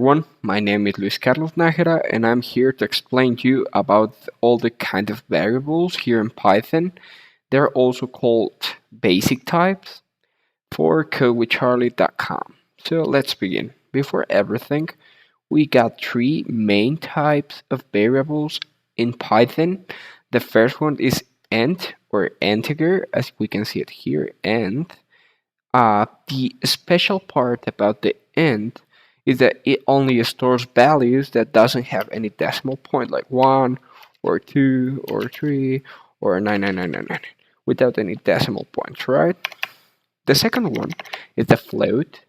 everyone. My name is Luis Carlos Nájera, and I'm here to explain to you about all the kind of variables here in Python. They're also called basic types for codewithcharlie.com. So let's begin. Before everything, we got three main types of variables in Python. The first one is int or integer, as we can see it here, int. The special part about the int is that it only stores values that doesn't have any decimal point, like 1 or 2 or 3 or 99999, without any decimal points, right? The second one is the float.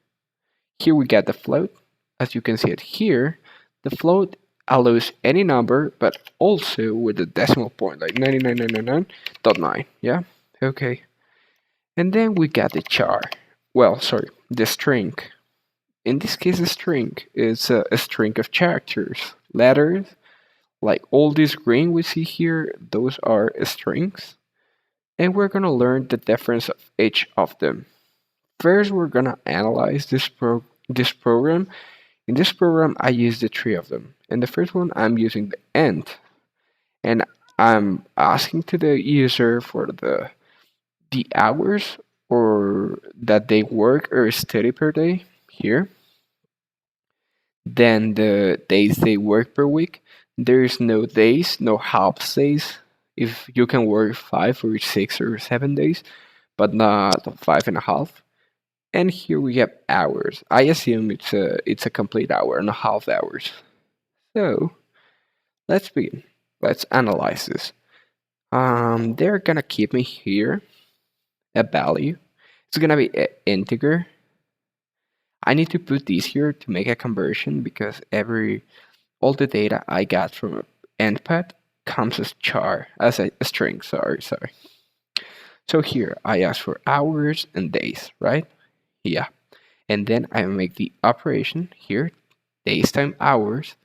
Here we get the float. As you can see it here, the float allows any number, but also with a decimal point, like 99999.9, yeah? Okay. And then we got the char. Well, sorry, the string. In this case, the string is a string of characters, letters, like all this green we see here, those are strings. And we're gonna learn the difference of each of them. First, we're gonna analyze this program. In this program, I use the three of them. In the first one, I'm using the int, and I'm asking to the user for the hours or that they work or study per day here. Then the days they work per week. There is no days, no half days. If you can work 5 or 6 or 7 days, but not 5.5. And here we have hours. I assume it's a complete hour and a half hours. So let's begin. Let's analyze this. They're gonna keep me here a value. It's gonna be an integer. I need to put this here to make a conversion because all the data I got from endpad comes as char as a string. Sorry. So here I ask for hours and days, right? Yeah. And then I make the operation here, days times hours,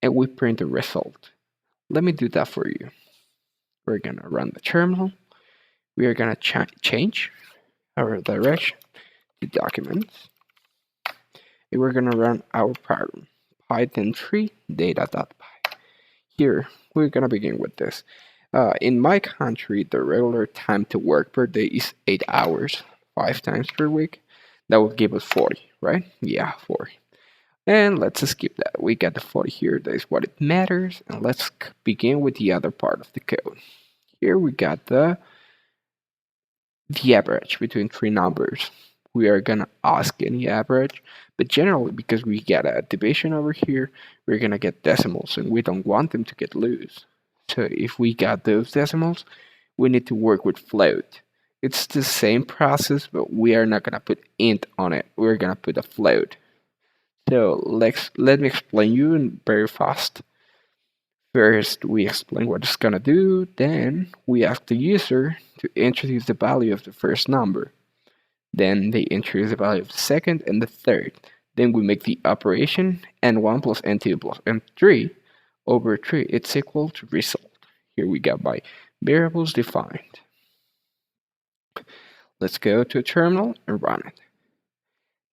and we print the result. Let me do that for you. We're gonna run the terminal. We are gonna change our direction to documents. And we're gonna run our program, python3 data.py. Here, we're gonna begin with this. In my country, the regular time to work per day is 8 hours, 5 times per week. That would give us 40, right? Yeah, 40. And let's skip that. We got the 40 here. That is what it matters. And let's begin with the other part of the code. Here we got the average between three numbers. We are gonna ask any average, but generally because we get a division over here, we're gonna get decimals and we don't want them to get loose. So if we got those decimals, we need to work with float. It's the same process, but we are not gonna put int on it. We're gonna put a float. So let me explain you in very fast. First, we explain what it's gonna do. Then we ask the user to introduce the value of the first number. Then they introduce the value of the second and the third. Then we make the operation n1 plus n2 plus n3 over 3. It's equal to result. Here we got my variables defined. Let's go to a terminal and run it.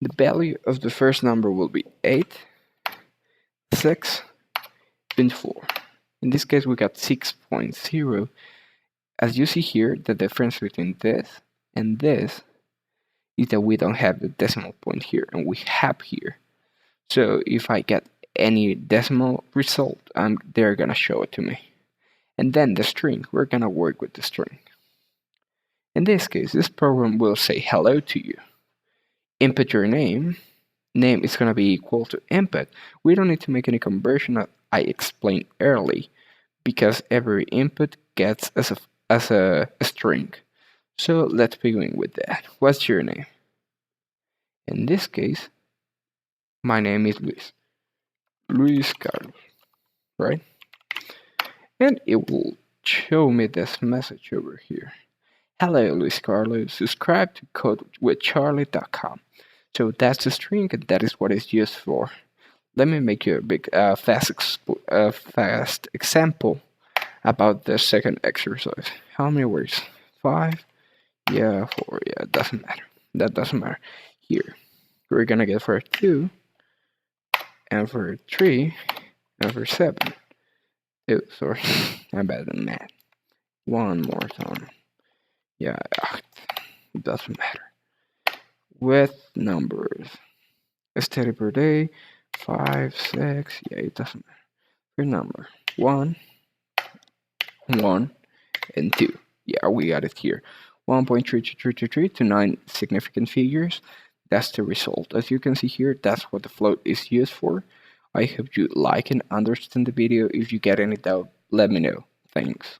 The value of the first number will be 8, 6, and 4. In this case, we got 6.0. As you see here, the difference between this and this is that we don't have the decimal point here, and we have here. So if I get any decimal result, they're gonna show it to me. And then the string, we're gonna work with the string. In this case, this program will say hello to you. Input your name. Name is gonna be equal to input. We don't need to make any conversion that I explained early, because every input gets as a string. So let's begin with that. What's your name? In this case, my name is Luis Carlos, right? And it will show me this message over here. Hello, Luis Carlos. Subscribe to codewithcharlie.com. So that's the string, and that is what it's used for. Let me make you a big fast example about the second exercise. How many words? 5? Yeah, 4. Yeah, it doesn't matter. That doesn't matter. Here, we're gonna get for 2. over 3 over 7. Oh, sorry, I'm bad at math. One more time. Yeah, it doesn't matter. With numbers. Study per day, 5, 6, yeah, it doesn't matter. Your number, 1, 1, and 2. Yeah, we got it here. 1.32333 to 9 significant figures. That's the result. As you can see here, that's what the float is used for. I hope you like and understand the video. If you get any doubt, let me know. Thanks.